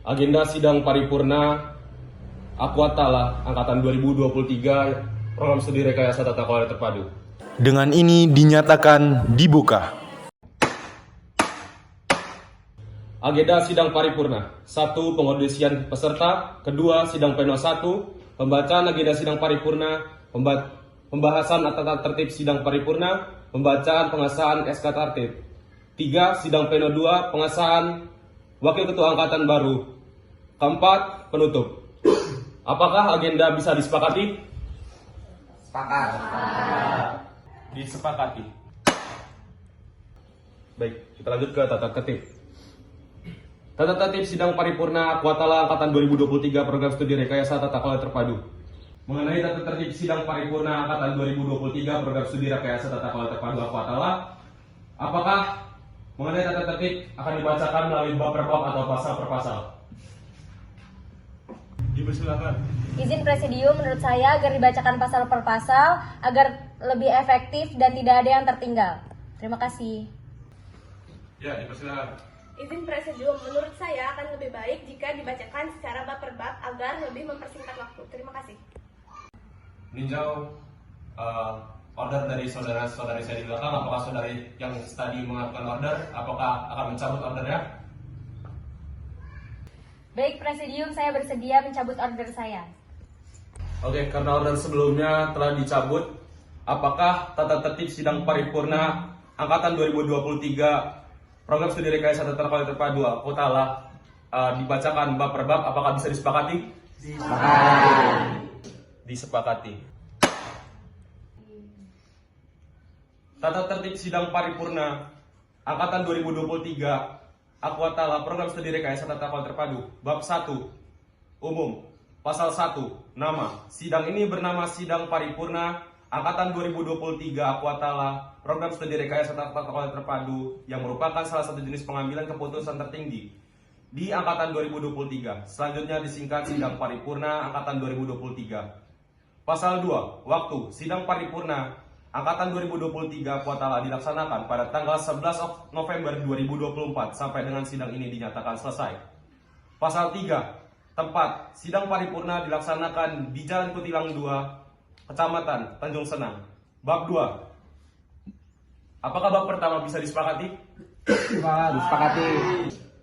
Agenda sidang paripurna Aquatala Angkatan 2023 Program Studi Rekayasa Tata Kelola Terpadu. Dengan ini dinyatakan dibuka. Agenda sidang paripurna 1. Pengaudisian peserta. 2. Sidang pleno 1. Pembacaan agenda sidang paripurna. Pembahasan tata tertib sidang paripurna. Pembacaan pengesahan SK tertib. 3. Sidang pleno 2. Pengesahan Wakil Ketua Angkatan baru. 4. Penutup. Apakah agenda bisa disepakati? Sepakat. Disepakati. Baik, kita lanjut ke tata tertib. Tata tertib sidang paripurna Aquatala Angkatan 2023 Program Studi Rekayasa Tata Kelola Terpadu. Mengenai tata tertib sidang paripurna Angkatan 2023 Program Studi Rekayasa Tata Kelola Terpadu Aquatala, apakah mengenai tata tertib akan dibacakan melalui bab per bab atau pasal per pasal? Dipersilakan. Izin Presidium menurut saya agar dibacakan pasal per pasal agar lebih efektif dan tidak ada yang tertinggal. Terima kasih. Ya, dipersilakan. Izin Presidium, menurut saya akan lebih baik jika dibacakan secara bab per bab agar lebih mempersingkat waktu. Terima kasih. Ninjau order dari saudara-saudari saya di belakang. Apakah saudari yang tadi mengajukan order, apakah akan mencabut ordernya? Baik Presidium, saya bersedia mencabut order saya. Oke, karena order sebelumnya telah dicabut, apakah tata tertib sidang paripurna Angkatan 2023 Program Studi Rekayasa Tata Kelola Terpadu Aquatala dibacakan bab per bab, apakah bisa disepakati? Disepakati. Tata tertib sidang paripurna Angkatan 2023 Aquatala Program Studi Rekayasa Tata Kelola Terpadu. Bab 1. Umum. Pasal 1. Nama. Sidang ini bernama Sidang Paripurna Angkatan 2023 Aquatala Program Studi Rekayasa Tata Kelola Terpadu yang merupakan salah satu jenis pengambilan keputusan tertinggi di Angkatan 2023. Selanjutnya disingkat Sidang Paripurna Angkatan 2023. Pasal 2. Waktu. Sidang Paripurna Angkatan 2023 Aquatala dilaksanakan pada tanggal 11 November 2024 sampai dengan sidang ini dinyatakan selesai. Pasal 3. Tempat. Sidang paripurna dilaksanakan di Jalan Kutilang 2, Kecamatan Tanjung Senang. Bab 2. Apakah bab pertama bisa disepakati? Disepakati.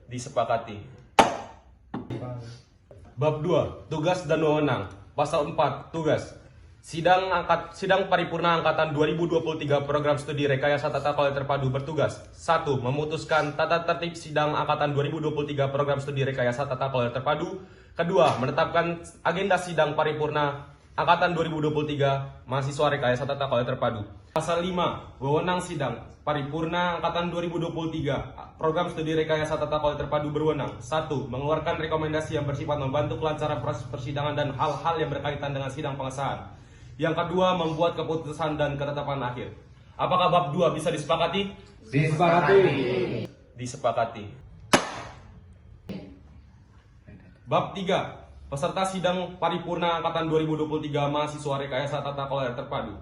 Disepakati. Bab 2. Tugas dan wewenang. Pasal 4. Tugas. Sidang paripurna Angkatan 2023 Program Studi Rekayasa Tata Kelola Terpadu bertugas 1. Memutuskan tata tertib sidang Angkatan 2023 Program Studi Rekayasa Tata Kelola Terpadu. 2. Menetapkan agenda sidang paripurna Angkatan 2023 Mahasiswa Rekayasa Tata Kelola Terpadu. Pasal 5. Wewenang sidang paripurna Angkatan 2023 Program Studi Rekayasa Tata Kelola Terpadu berwenang 1. Mengeluarkan rekomendasi yang bersifat membantu kelancaran proses persidangan dan hal-hal yang berkaitan dengan sidang pengesahan. Yang kedua, membuat keputusan dan ketetapan akhir. Apakah bab 2 bisa disepakati? Disepakati. Disepakati. Bab 3. Peserta sidang paripurna Angkatan 2023 Mahasiswa Rekayasa Tata Kelola Terpadu.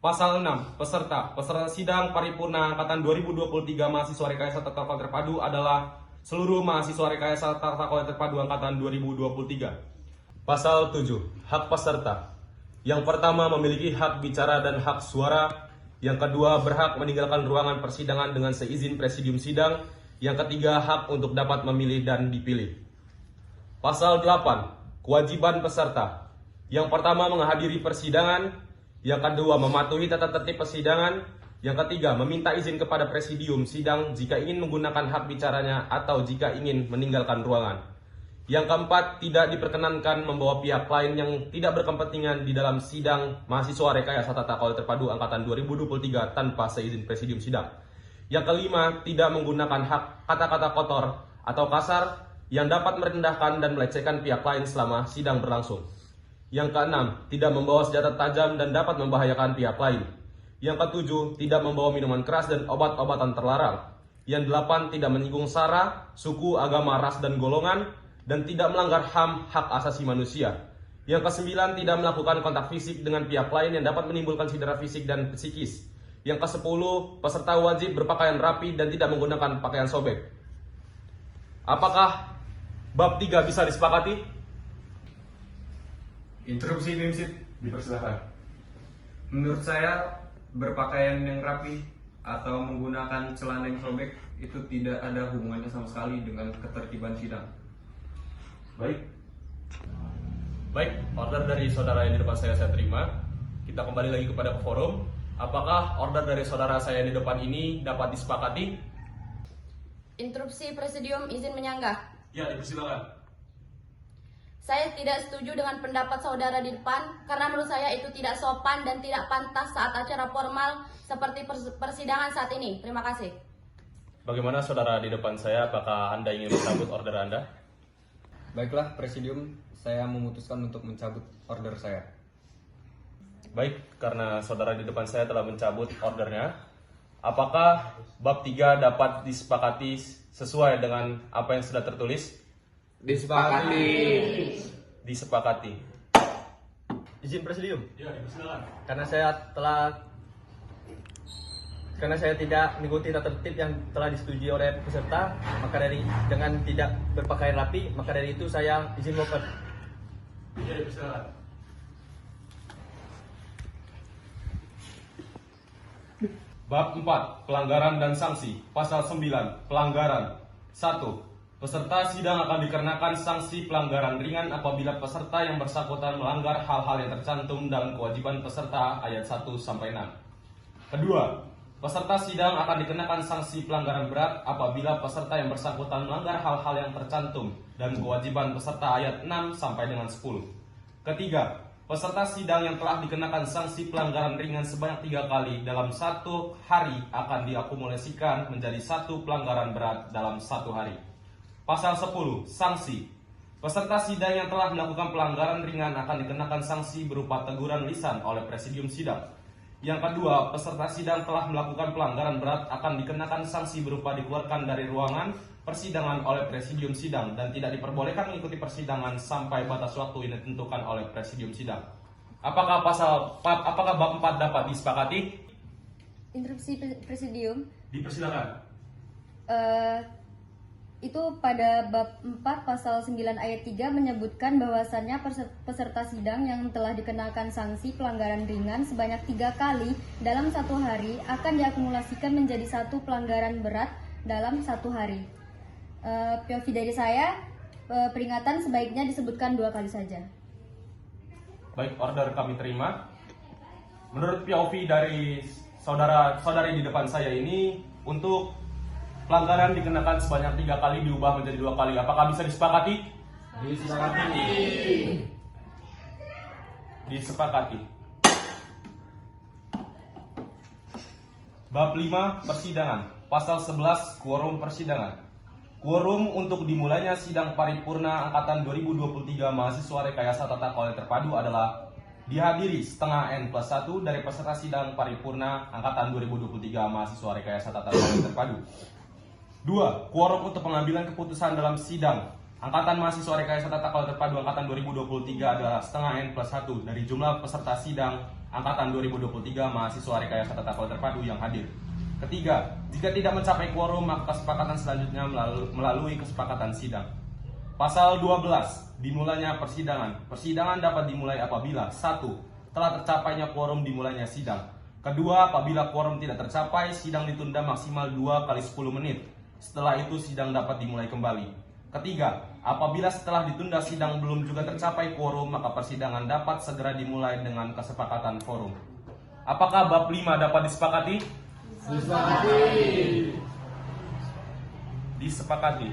Pasal 6. Peserta sidang paripurna Angkatan 2023 Mahasiswa Rekayasa Tata Kelola Terpadu adalah seluruh mahasiswa Rekayasa Tata Kelola Terpadu Angkatan 2023. Pasal 7. Hak peserta. Yang pertama, memiliki hak bicara dan hak suara. Yang kedua, berhak meninggalkan ruangan persidangan dengan seizin presidium sidang. Yang ketiga, hak untuk dapat memilih dan dipilih. Pasal 8. Kewajiban peserta. Yang pertama, menghadiri persidangan. Yang kedua, mematuhi tata tertib persidangan. Yang ketiga, meminta izin kepada presidium sidang jika ingin menggunakan hak bicaranya atau jika ingin meninggalkan ruangan. Yang keempat, tidak diperkenankan membawa pihak lain yang tidak berkepentingan di dalam sidang mahasiswa Rekayasa Tata Kelola Terpadu Angkatan 2023 tanpa seizin presidium sidang. Yang kelima, tidak menggunakan hak kata-kata kotor atau kasar yang dapat merendahkan dan melecehkan pihak lain selama sidang berlangsung. Yang keenam, tidak membawa senjata tajam dan dapat membahayakan pihak lain. Yang ketujuh, tidak membawa minuman keras dan obat-obatan terlarang. Yang delapan, tidak menyinggung sara, suku, agama, ras, dan golongan, dan tidak melanggar HAM hak asasi manusia. Yang kesembilan, tidak melakukan kontak fisik dengan pihak lain yang dapat menimbulkan cedera fisik dan psikis. Yang ke-10, peserta wajib berpakaian rapi dan tidak menggunakan pakaian sobek. Apakah Bab 3 bisa disepakati? Interupsi Mimsit. Dipersilakan. Menurut saya, berpakaian yang rapi atau menggunakan celana yang sobek itu tidak ada hubungannya sama sekali dengan ketertiban sidang. Baik, order dari saudara yang di depan saya terima. Kita kembali lagi kepada forum. Apakah order dari saudara saya di depan ini dapat disepakati? Interupsi Presidium izin menyanggah. Ya, dipersilakan. Saya tidak setuju dengan pendapat saudara di depan karena menurut saya itu tidak sopan dan tidak pantas saat acara formal seperti persidangan saat ini. Terima kasih. Bagaimana saudara di depan saya? Apakah Anda ingin mencabut order Anda? Baiklah, Presidium, saya memutuskan untuk mencabut order saya. Baik, karena saudara di depan saya telah mencabut ordernya, apakah bab 3 dapat disepakati sesuai dengan apa yang sudah tertulis? Disepakati. Disepakati. Izin Presidium, Ya, dipersilakan. karena saya tidak mengikuti tata tertib yang telah disetujui oleh peserta, maka dengan tidak berpakaian rapi, maka dari itu saya izin walkout. Ya, dipersilakan. Bab 4, pelanggaran dan sanksi. Pasal 9, pelanggaran. 1. Peserta sidang akan dikenakan sanksi pelanggaran ringan apabila peserta yang bersangkutan melanggar hal-hal yang tercantum dalam kewajiban peserta ayat 1 sampai 6. Kedua, peserta sidang akan dikenakan sanksi pelanggaran berat apabila peserta yang bersangkutan melanggar hal-hal yang tercantum dalam kewajiban peserta ayat 6 sampai dengan 10. Ketiga, peserta sidang yang telah dikenakan sanksi pelanggaran ringan sebanyak 3 kali dalam 1 hari akan diakumulasikan menjadi 1 pelanggaran berat dalam 1 hari. Pasal 10, sanksi. Peserta sidang yang telah melakukan pelanggaran ringan akan dikenakan sanksi berupa teguran lisan oleh presidium sidang. Yang kedua, peserta sidang telah melakukan pelanggaran berat akan dikenakan sanksi berupa dikeluarkan dari ruangan persidangan oleh presidium sidang dan tidak diperbolehkan mengikuti persidangan sampai batas waktu yang ditentukan oleh presidium sidang. Apakah bab 4 dapat disepakati? Interupsi Presidium. Dipersilakan. Itu pada bab 4 pasal 9 ayat 3 menyebutkan bahwasannya peserta sidang yang telah dikenakan sanksi pelanggaran ringan sebanyak 3 kali dalam 1 hari akan diakumulasikan menjadi 1 pelanggaran berat dalam 1 hari. POV dari saya, peringatan sebaiknya disebutkan 2 kali saja. Baik, order kami terima. Menurut POV dari saudari di depan saya ini, untuk pelanggaran dikenakan sebanyak 3 kali diubah menjadi 2 kali. Apakah bisa disepakati? Disepakati. Disepakati. Bab 5, persidangan. Pasal 11, quorum persidangan. Quorum untuk dimulainya sidang paripurna angkatan 2023 mahasiswa Rekayasa Tata Kelola Terpadu adalah dihadiri setengah N+1 dari peserta sidang paripurna angkatan 2023 mahasiswa Rekayasa Tata Kelola Terpadu. 2. Quorum untuk pengambilan keputusan dalam sidang angkatan mahasiswa Rekayasa Tata Kelola Terpadu angkatan 2023 adalah setengah N+1 dari jumlah peserta sidang angkatan 2023 mahasiswa Rekayasa Tata Kelola Terpadu yang hadir. Ketiga, jika tidak mencapai quorum, maka kesepakatan selanjutnya melalui kesepakatan sidang. Pasal 12, dimulainya persidangan. Persidangan dapat dimulai apabila 1. Telah tercapainya quorum dimulainya sidang. Kedua, apabila quorum tidak tercapai, sidang ditunda maksimal 2 kali 10 menit. Setelah itu sidang dapat dimulai kembali. Ketiga, apabila setelah ditunda sidang belum juga tercapai quorum, maka persidangan dapat segera dimulai dengan kesepakatan forum. Apakah bab 5 dapat disepakati? Disepakati.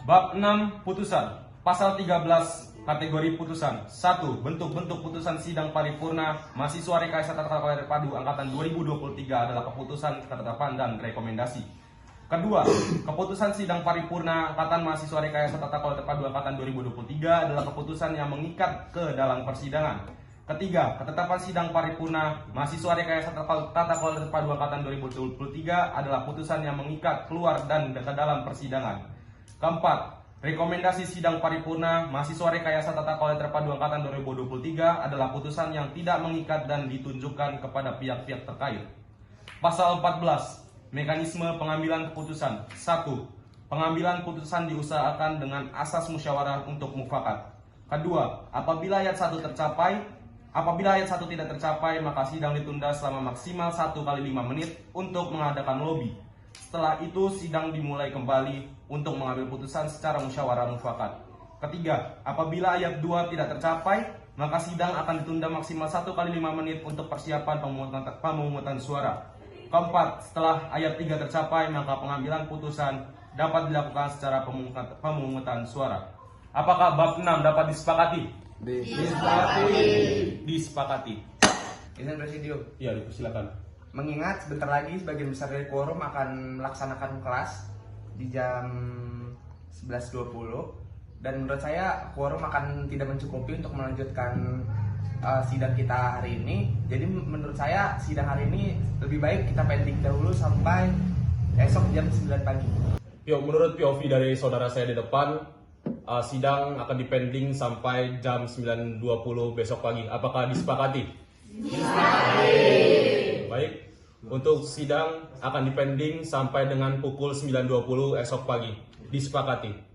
Bab 6, putusan. Pasal 13, kategori putusan. 1. Bentuk-bentuk putusan sidang paripurna mahasiswa Rekayasa Tata Kelola Terpadu angkatan 2023 adalah keputusan, ketetapan, dan rekomendasi. Kedua, keputusan sidang paripurna angkatan mahasiswa Rekayasa Tata Kelola Terpadu angkatan 2023 adalah keputusan yang mengikat ke dalam persidangan. Ketiga, ketetapan sidang paripurna mahasiswa Rekayasa Tata Kelola Terpadu angkatan 2023 adalah putusan yang mengikat keluar dan ke dalam persidangan. Keempat, rekomendasi sidang paripurna mahasiswa Rekayasa Tata Kelola Terpadu angkatan 2023 adalah putusan yang tidak mengikat dan ditunjukkan kepada pihak-pihak terkait. Pasal 14, mekanisme pengambilan keputusan. 1. Pengambilan putusan diusahakan dengan asas musyawarah untuk mufakat. Kedua, apabila ayat 1 tidak tercapai, maka sidang ditunda selama maksimal 1 kali 5 menit untuk mengadakan lobby. Setelah itu, sidang dimulai kembali untuk mengambil putusan secara musyawarah mufakat. Ketiga, apabila ayat 2 tidak tercapai, maka sidang akan ditunda maksimal 1 kali 5 menit untuk persiapan pemungutan suara. Keempat, setelah ayat 3 tercapai, maka pengambilan putusan dapat dilakukan secara pemungutan suara. Apakah bab 6 dapat disepakati? Disepakati. Izin Presidium. Ya, dipersilakan. Mengingat sebentar lagi sebagian besar dari quorum akan melaksanakan kelas di jam 11.20 dan menurut saya quorum akan tidak mencukupi untuk melanjutkan sidang kita hari ini. Jadi menurut saya sidang hari ini lebih baik kita pending dahulu sampai esok jam 9 pagi. Menurut POV dari saudara saya di depan, sidang akan dipending sampai jam 9.20 besok pagi. Apakah disepakati? Disepakati. Baik, untuk sidang akan dipending sampai dengan pukul 9.20 esok pagi. Disepakati.